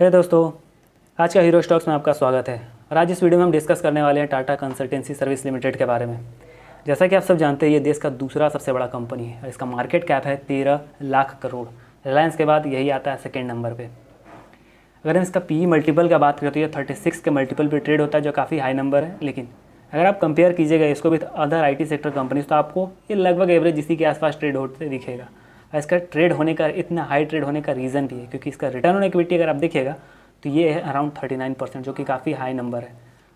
दोस्तों, आज का हीरो स्टॉक्स में आपका स्वागत है। और आज इस वीडियो में हम डिस्कस करने वाले हैं टाटा कंसल्टेंसी सर्विस लिमिटेड के बारे में। जैसा कि आप सब जानते हैं, ये देश का दूसरा सबसे बड़ा कंपनी है और इसका मार्केट कैप है 13 लाख करोड़। रिलायंस के बाद यही आता है सेकेंड नंबर पे। अगर हम इसका पी मल्टीपल का बात करें तो ये 36 के मल्टीपल पे ट्रेड होता है, जो काफ़ी हाई नंबर है। लेकिन अगर आप कंपेयर कीजिएगा इसको भी अदर IT सेक्टर कंपनीज, तो आपको ये लगभग एवरेज इसी के आसपास ट्रेड होते दिखेगा। और इसका ट्रेड होने का, इतना हाई ट्रेड होने का रीज़न भी है क्योंकि इसका रिटर्न ऑन इक्विटी अगर आप देखिएगा तो ये है अराउंड 39%, जो कि काफ़ी हाई नंबर है।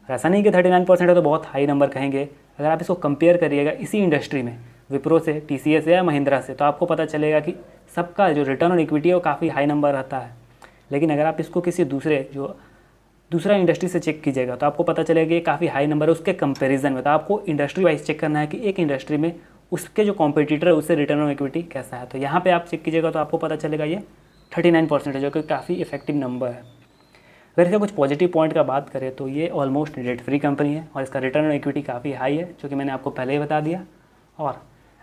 और ऐसा नहीं कि 39% है तो बहुत हाई नंबर कहेंगे। अगर आप इसको कंपेयर करिएगा इसी इंडस्ट्री में विप्रो से, TCS या महिंद्रा से, तो आपको पता चलेगा कि सबका जो रिटर्न ऑन इक्विटी है वो काफ़ी हाई नंबर रहता है। लेकिन अगर आप इसको किसी दूसरा इंडस्ट्री से चेक कीजिएगा तो आपको पता चलेगा कि ये काफ़ी हाई नंबर है उसके कंपैरिजन में। तो आपको इंडस्ट्री वाइज चेक करना है कि एक इंडस्ट्री में उसके जो कॉम्पिटिटर है उससे रिटर्न ऑन इक्विटी कैसा है। तो यहाँ पे आप चेक कीजिएगा तो आपको पता चलेगा ये 39% है, जो कि काफ़ी इफेक्टिव नंबर है। अगर इसका कुछ पॉजिटिव पॉइंट का बात करें तो ये ऑलमोस्ट डेट फ्री कंपनी है और इसका रिटर्न ऑन इक्विटी काफ़ी हाई है, जो कि मैंने आपको पहले ही बता दिया। और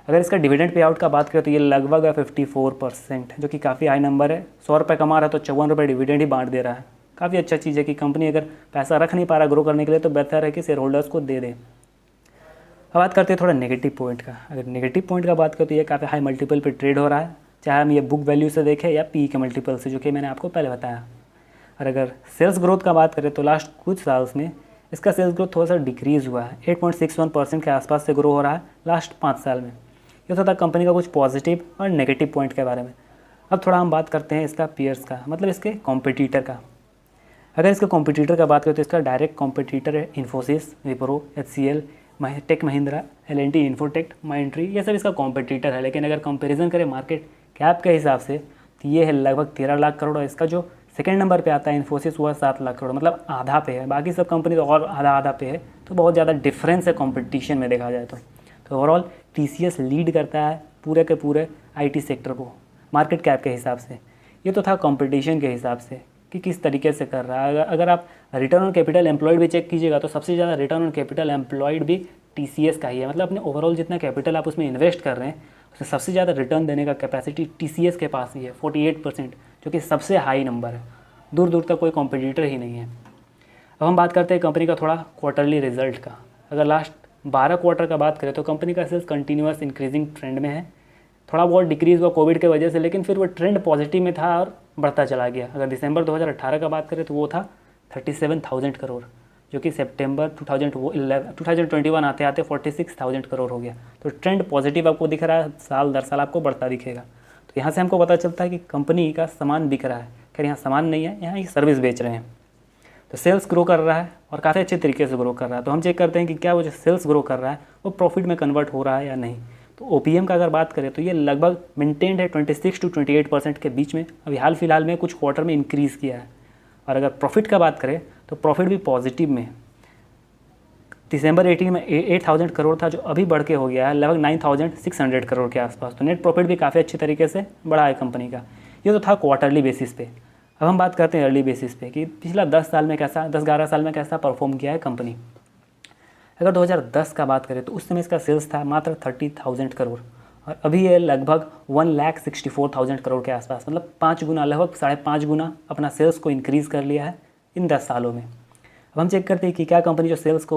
अगर इसका डिविडेंड पे आउट का बात करें तो ये लगभग है 54%, जो कि काफ़ी हाई नंबर है। 100 रुपये कमा रहा है तो 54 रुपये डिविडेंड ही बांट दे रहा है। काफ़ी अच्छा चीज़ है कि कंपनी अगर पैसा रख नहीं पा रहा ग्रो करने के लिए तो बेहतर है कि शेयर होल्डर्स को दे दे। अब बात करते हैं थोड़ा नेगेटिव पॉइंट का। अगर नेगेटिव पॉइंट का बात करें तो ये काफ़ी हाई मल्टीपल पे ट्रेड हो रहा है, चाहे हम ये बुक वैल्यू से देखें या पी के मल्टीपल से, जो कि मैंने आपको पहले बताया। और अगर सेल्स ग्रोथ का बात करें तो लास्ट कुछ साल्स में इसका सेल्स ग्रोथ थोड़ा सा डिक्रीज़ हुआ है। 8.61% के आसपास से ग्रो हो रहा है लास्ट 5 साल में। ये था कंपनी का कुछ पॉजिटिव और नेगेटिव पॉइंट के बारे में। अब थोड़ा हम बात करते हैं इसका पीयर्स का, मतलब इसके कॉम्पिटिटर का। अगर इसके कॉम्पिटिटर का बात करें तो इसका डायरेक्ट कॉम्पिटिटर है इन्फोसिस, विप्रो, HCL, टेक महिंद्रा, L&T इन्फोटेक, माइंट्री, ये सब इसका कॉम्पिटिटर है। लेकिन अगर कंपैरिजन करें मार्केट कैप के हिसाब से तो ये है लगभग 13 लाख करोड़ और इसका जो सेकेंड नंबर पे आता है इन्फोसिस, हुआ 7 लाख करोड़, मतलब आधा पे है। बाकी सब कंपनी तो और आधा पे है, तो बहुत ज़्यादा डिफरेंस है कंपटीशन में देखा जाए तो ओवरऑल TCS लीड करता है पूरे के पूरे IT सेक्टर को मार्केट कैप के हिसाब से। ये तो था कंपटीशन के हिसाब से कि किस तरीके से कर रहा है। अगर आप रिटर्न ऑन कैपिटल एम्प्लॉयड भी चेक कीजिएगा तो सबसे ज़्यादा रिटर्न ऑन कैपिटल एम्प्लॉयड भी TCS का ही है। मतलब अपने ओवरऑल जितना कैपिटल आप उसमें इन्वेस्ट कर रहे हैं उसमें सबसे ज़्यादा रिटर्न देने का कैपेसिटी TCS के पास ही है, 48%, जो कि सबसे हाई नंबर है। दूर दूर तक कोई कॉम्पिटिटर ही नहीं है। अब हम बात करते हैं कंपनी का थोड़ा क्वार्टरली रिजल्ट का। अगर लास्ट 12 क्वार्टर का बात करें तो कंपनी का सेल्स कंटिन्यूअस इंक्रीजिंग ट्रेंड में है। थोड़ा बहुत डिक्रीज़ हुआ कोविड के वजह से, लेकिन फिर वो ट्रेंड पॉजिटिव में था और बढ़ता चला गया। अगर दिसंबर 2018 का बात करें तो वो था 37,000 करोड़, जो कि सितंबर 2021 आते आते 46,000 करोड़ हो गया। तो ट्रेंड पॉजिटिव आपको दिख रहा है, साल दर साल आपको बढ़ता दिखेगा। तो यहाँ से हमको पता चलता है कि कंपनी का सामान बिक रहा है। खैर यहाँ सामान नहीं है, यहाँ ये सर्विस बेच रहे हैं। तो सेल्स ग्रो कर रहा है और काफ़ी अच्छे तरीके से ग्रो कर रहा है। तो हम चेक करते हैं कि क्या वो जो सेल्स ग्रो कर रहा है वो प्रॉफिट में कन्वर्ट हो रहा है या नहीं। तो OPM का अगर बात करें तो ये लगभग मेंटेन्ड है 26 to 28% के बीच में। अभी हाल फिलहाल में कुछ क्वार्टर में इंक्रीज़ किया है। और अगर प्रॉफिट का बात करें तो प्रॉफिट भी पॉजिटिव में दिसंबर 18 में 8,000 करोड़ था, जो अभी बढ़ के हो गया है लगभग 9,600 करोड़ के आसपास। तो नेट प्रॉफिट भी काफ़ी अच्छे तरीके से बढ़ा है कंपनी का। ये तो था क्वार्टरली बेसिस पे। अब हम बात करते हैं अर्ली बेसिस पे कि पिछला 10-11 साल में कैसा परफॉर्म किया है कंपनी। अगर 2010 का बात करें तो उस समय इसका सेल्स था मात्र 30,000 करोड़ और अभी ये लगभग 1,64,000 करोड़ के आसपास, मतलब 5 गुना, लगभग 5.5 गुना अपना सेल्स को इंक्रीज़ कर लिया है इन 10 सालों में। अब हम चेक करते हैं कि क्या कंपनी जो सेल्स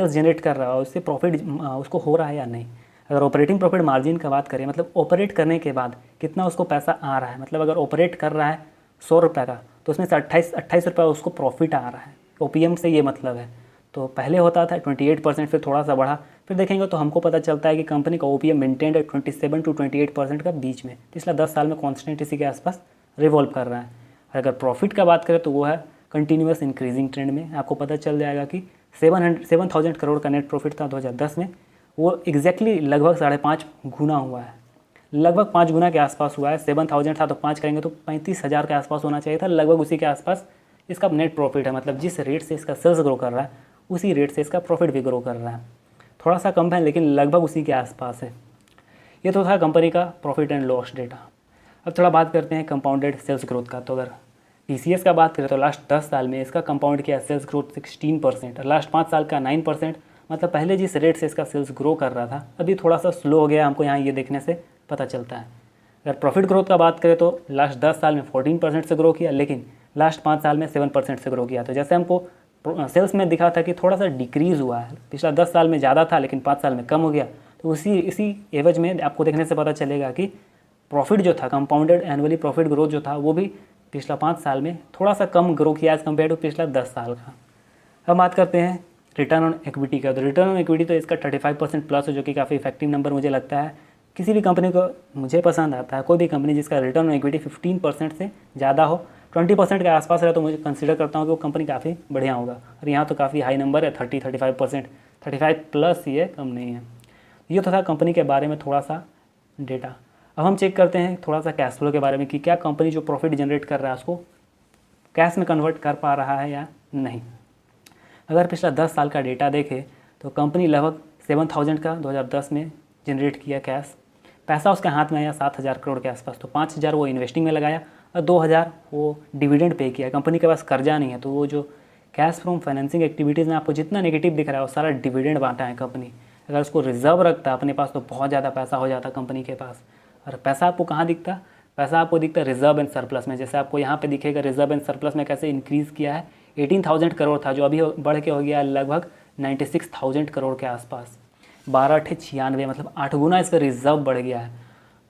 जनरेट कर रहा है उससे प्रॉफिट उसको हो रहा है या नहीं। अगर ऑपरेटिंग प्रॉफिट मार्जिन का बात करें, मतलब ऑपरेट करने के बाद कितना उसको पैसा आ रहा है, मतलब अगर ऑपरेट कर रहा है 100 रुपये का तो उसमें से 28 रुपये उसको प्रॉफिट आ रहा है। OPM से ये मतलब है। तो पहले होता था 28%, फिर थोड़ा सा बढ़ा, फिर देखेंगे तो हमको पता चलता है कि कंपनी का OPM मेंटेन्ड है 27 to 28% का बीच में। पिछला 10 साल में कॉन्स्टेंट इसी के आसपास रिवॉल्व कर रहा है। अगर प्रॉफिट का बात करें तो वो है कंटिन्यूअस इंक्रीजिंग ट्रेंड में। आपको पता चल जाएगा कि 7,000 करोड़ का नेट प्रॉफिट था 2010 में, वो एग्जैक्टली लगभग 5.5 गुना हुआ है, लगभग 5 गुना के आसपास हुआ है। 7,000 था तो 5 करेंगे तो 35,000 के आसपास होना चाहिए था, लगभग उसी के आसपास इसका नेट प्रॉफिट है। मतलब जिस रेट से इसका सेल्स ग्रो कर रहा है उसी रेट से इसका प्रॉफिट भी ग्रो कर रहा है। थोड़ा सा कम है लेकिन लगभग उसी के आसपास है। ये तो था कंपनी का प्रॉफिट एंड लॉस डेटा। अब थोड़ा बात करते हैं कंपाउंडेड सेल्स ग्रोथ का। तो अगर TCS का बात करें तो लास्ट 10 साल में इसका कंपाउंड किया सेल्स ग्रोथ 16% और लास्ट 5 साल का 9%। मतलब पहले जिस रेट से इसका सेल्स ग्रो कर रहा था अभी थोड़ा सा स्लो हो गया, हमको यहाँ ये देखने से पता चलता है। अगर प्रॉफिट ग्रोथ का बात करें तो लास्ट 10 साल में 14% से ग्रो किया, लेकिन लास्ट 5 साल में 7% से ग्रो किया। तो जैसे हमको सेल्स में दिखा था कि थोड़ा सा डिक्रीज़ हुआ है, पिछला 10 साल में ज़्यादा था लेकिन 5 साल में कम हो गया, तो इसी एवज में आपको देखने से पता चलेगा कि प्रॉफिट जो था, कंपाउंडेड एनुअली प्रॉफिट ग्रोथ जो था, वो भी पिछला 5 साल में थोड़ा सा कम ग्रो किया एज़ कम्पेयर टू पिछला 10 साल का। अब बात करते हैं रिटर्न ऑन इक्विटी का। तो रिटर्न ऑन इक्विटी तो इसका 35% प्लस है, जो कि काफ़ी इफेक्टिव नंबर मुझे लगता है। किसी भी कंपनी को मुझे पसंद आता है, कोई भी कंपनी जिसका रिटर्न ऑन इक्विटी 15% से ज़्यादा हो, 20% के आसपास रहे, तो मुझे कंसिडर करता हूँ कि वो कंपनी काफ़ी बढ़िया होगा। और यहाँ तो काफ़ी हाई नंबर है, 35%, 35 प्लस ही है, कम नहीं है। ये तो था कंपनी के बारे में थोड़ा सा डेटा। अब हम चेक करते हैं थोड़ा सा कैश फ्लो के बारे में कि क्या कंपनी जो प्रॉफिट जनरेट कर रहा है उसको कैश में कन्वर्ट कर पा रहा है या नहीं। अगर पिछला 10 साल का डेटा देखें तो कंपनी लगभग 7,000 का 2010 में जनरेट किया कैश, पैसा उसके हाथ में आया 7,000 करोड़ के आसपास। तो 5,000 वो इन्वेस्टिंग में लगाया और 2,000 वो डिविडेंड पे किया। कंपनी के पास कर्जा नहीं है, तो वो जो कैश फ्रॉम फाइनेंसिंग एक्टिविटीज़ में आपको जितना नेगेटिव दिख रहा है वो सारा डिविडेंड बांटा है कंपनी। अगर उसको रिजर्व रखता अपने पास तो बहुत ज़्यादा पैसा हो जाता कंपनी के पास। और पैसा आपको कहाँ दिखता? पैसा आपको दिखता रिजर्व एंड सरप्लस में। जैसे आपको यहाँ पे दिखेगा रिजर्व एंड सरप्लस में कैसे इंक्रीज़ किया है। 18,000 करोड़ था, जो अभी बढ़ के हो गया है लगभग 96,000 करोड़ के आसपास। 12×96, मतलब 8 गुना इसका रिजर्व बढ़ गया है।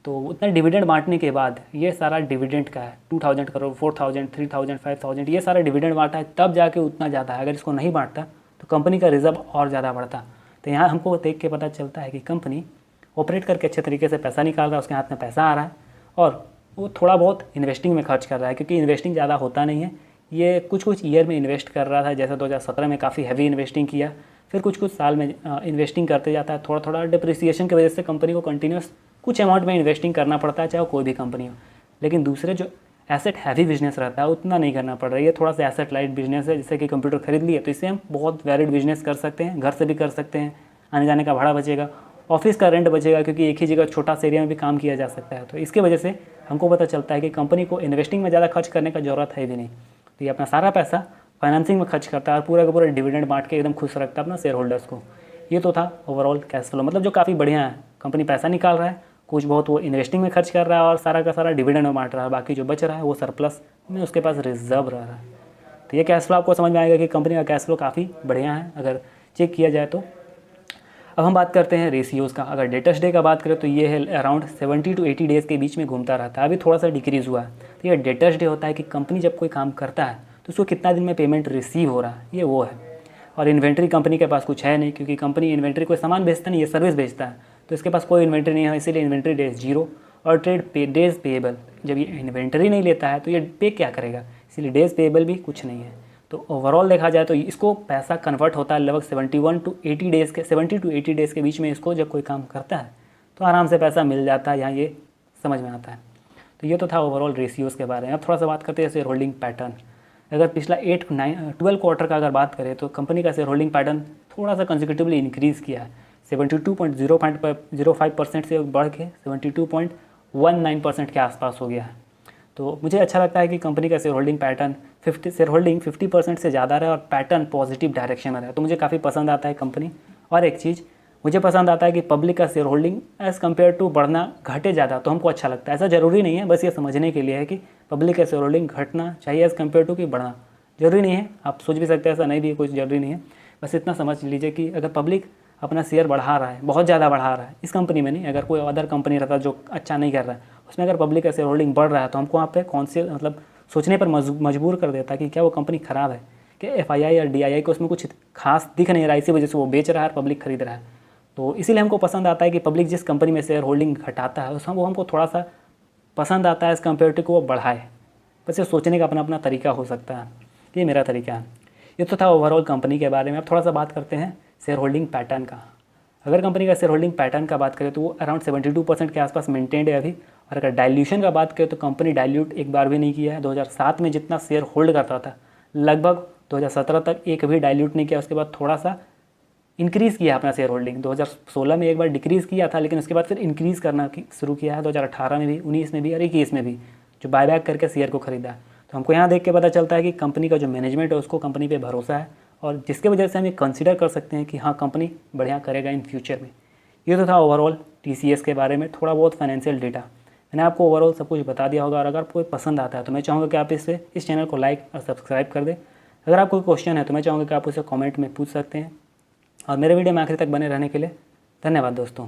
तो उतना डिविडेंड बांटने के बाद ये सारा डिविडेंड का है, 2,000 करोड़, 4,000, 3,000, 5,000, ये सारा डिविडेंड बांटा है, तब जाके उतना ज़्यादा है। अगर इसको नहीं बांटता तो कंपनी का रिजर्व और ज़्यादा बढ़ता। तो यहाँ हमको देख के पता चलता है कि कंपनी ऑपरेट करके अच्छे तरीके से पैसा निकाल रहा है, उसके हाथ में पैसा आ रहा है और वो थोड़ा बहुत इन्वेस्टिंग में खर्च कर रहा है, क्योंकि इन्वेस्टिंग ज़्यादा होता नहीं है। ये कुछ ईयर में इन्वेस्ट कर रहा था, जैसे 2017 में काफ़ी हैवी इन्वेस्टिंग किया, फिर कुछ साल में इन्वेस्टिंग करते जाता है। थोड़ा थोड़ा डिप्रिसिएशन की वजह से कंपनी को कंटिन्यूस कुछ अमाउंट में इन्वेस्टिंग करना पड़ता है, चाहे कोई भी कंपनी हो। लेकिन दूसरे जो एसेट हैवी बिजनेस रहता है उतना नहीं करना पड़ रहा है। ये थोड़ा सा एसेट लाइट बिजनेस है, जैसे कि कंप्यूटर खरीद लिए तो इससे हम बहुत वैलिड बिजनेस कर सकते हैं, घर से भी कर सकते हैं, आने जाने का भाड़ा बचेगा, ऑफिस का रेंट बचेगा, क्योंकि एक ही जगह छोटा सा एरिया में भी काम किया जा सकता है। तो इसके वजह से हमको पता चलता है कि कंपनी को इन्वेस्टिंग में ज़्यादा खर्च करने का ज़रूरत है भी नहीं। तो ये अपना सारा पैसा फाइनेंसिंग में खर्च करता है और पूरा का पूरा डिविडेंड बांट के एकदम खुश रखता है अपना शेयर होल्डर्स को। ये तो था ओवरऑल कैश फ्लो, मतलब जो काफ़ी बढ़िया है। कंपनी पैसा निकाल रहा है, कुछ बहुत वो इन्वेस्टिंग में खर्च कर रहा है और सारा का सारा डिविडेंड में बांट रहा है, बाकी जो बच रहा है वो सरप्लस में उसके पास रिजर्व रह रहा है। तो ये कैश फ्लो आपको समझ में आएगा कि कंपनी का कैश फ्लो काफ़ी बढ़िया है अगर चेक किया जाए तो। अब हम बात करते हैं रेशियोज़ का। अगर डेटर्स डे का बात करें तो ये है अराउंड 70 to 80 डेज़ के बीच में घूमता रहता है, अभी थोड़ा सा डिक्रीज़ हुआ है। तो ये डेटर्स डे होता है कि कंपनी जब कोई काम करता है तो उसको कितना दिन में पेमेंट रिसीव हो रहा है, ये वो है। और इन्वेंट्री कंपनी के पास कुछ है नहीं, क्योंकि कंपनी इन्वेंट्री कोई सामान बेचता नहीं, ये सर्विस बेचता है, तो इसके पास कोई इन्वेंट्री नहीं है, इसीलिए इन्वेंट्री डेज 0 और डेज पेएबल। जब ये इन्वेंट्री नहीं लेता है तो ये पे क्या करेगा, इसीलिए डेज पेएबल भी कुछ नहीं है। तो ओवरऑल देखा जाए तो इसको पैसा कन्वर्ट होता है लगभग 70 to 80 डेज़ के बीच में। इसको जब कोई काम करता है तो आराम से पैसा मिल जाता है, यहाँ ये समझ में आता है। तो ये तो था ओवरऑल रेशियोज़ के बारे में। अब थोड़ा सा बात करते हैं शेयर होल्डिंग पैटर्न। अगर पिछला 12 क्वार्टर का अगर बात करें तो कंपनी का शेयर होल्डिंग पैटर्न थोड़ा सा कंसेक्यूटिवली इंक्रीज़ किया है। 72.05% से बढ़ के 72.19% के आसपास हो गया है। तो मुझे अच्छा लगता है कि कंपनी का शेयर होल्डिंग पैटर्न 50% से ज़्यादा रहे और पैटर्न पॉजिटिव डायरेक्शन में रहे, तो मुझे काफ़ी पसंद आता है कंपनी। और एक चीज़ मुझे पसंद आता है कि पब्लिक का share holding as compare to बढ़ना घटे ज़्यादा, तो हमको अच्छा लगता है। ऐसा ज़रूरी नहीं है, बस ये समझने के लिए है कि पब्लिक का शेयर होल्डिंग घटना चाहिए एज़ कम्पेयर टू कि बढ़ना जरूरी नहीं है। आप सोच भी सकते हैं ऐसा नहीं भी है, कुछ जरूरी नहीं है। बस इतना समझ लीजिए कि अगर पब्लिक अपना शेयर बढ़ा रहा है, बहुत ज़्यादा बढ़ा रहा है, इस कंपनी में नहीं, अगर कोई अदर कंपनी रहता है जो अच्छा नहीं कर रहा है उसमें अगर पब्लिक का शेयर होल्डिंग बढ़ रहा है तो हमको वहाँ पे कौन से मतलब सोचने पर मजबूर कर देता है कि क्या वो कंपनी ख़राब है, कि FII या DII को उसमें कुछ खास दिख नहीं रहा है, इसी वजह से वो बेच रहा है और पब्लिक खरीद रहा है। तो इसीलिए हमको पसंद आता है कि पब्लिक जिस कंपनी में शेयर होल्डिंग घटाता है वो हमको थोड़ा सा पसंद आता है एज़ कम्पेयर टू को वो बढ़ाए। बस ये सोचने का अपना अपना तरीका हो सकता है, ये मेरा तरीका है। ये तो था ओवरऑल कंपनी के बारे में। अब थोड़ा सा बात करते हैं शेयर होल्डिंग पैटर्न का। अगर कंपनी का शेयर होल्डिंग पैटर्न का बात करें तो वो अराउंड 72% के आसपास मेंटेन्ड है अभी। और अगर डाइल्यूशन का बात करें तो कंपनी डाइल्यूट एक बार भी नहीं किया है। 2007 में जितना शेयर होल्ड करता था लगभग 2017 तक एक भी डाइल्यूट नहीं किया। उसके बाद थोड़ा सा इंक्रीज़ किया अपना शेयर होल्डिंग। 2016 में एक बार डिक्रीज़ किया था, लेकिन उसके बाद फिर इंक्रीज़ करना शुरू किया है 2018 में भी, 19 में भी और 21 में भी, जो बायबैक करके शेयर को खरीदा है। तो हमको यहाँ देख के पता चलता है कि कंपनी का जो मैनेजमेंट है उसको कंपनी पे भरोसा है, और जिसके वजह से हम ये कंसिडर कर सकते हैं कि हाँ कंपनी बढ़िया करेगा इन फ्यूचर में। ये तो था ओवरऑल TCS के बारे में थोड़ा बहुत फाइनेंशियल डेटा। मैंने आपको ओवरऑल सब कुछ बता दिया होगा। और अगर आपको पसंद आता है तो मैं चाहूँगा कि आप इस चैनल को लाइक और सब्सक्राइब कर दें। अगर आपको कोई क्वेश्चन है तो मैं चाहूँगा कि आप उसे कमेंट में पूछ सकते हैं। और मेरे वीडियो में आखिर तक बने रहने के लिए धन्यवाद दोस्तों।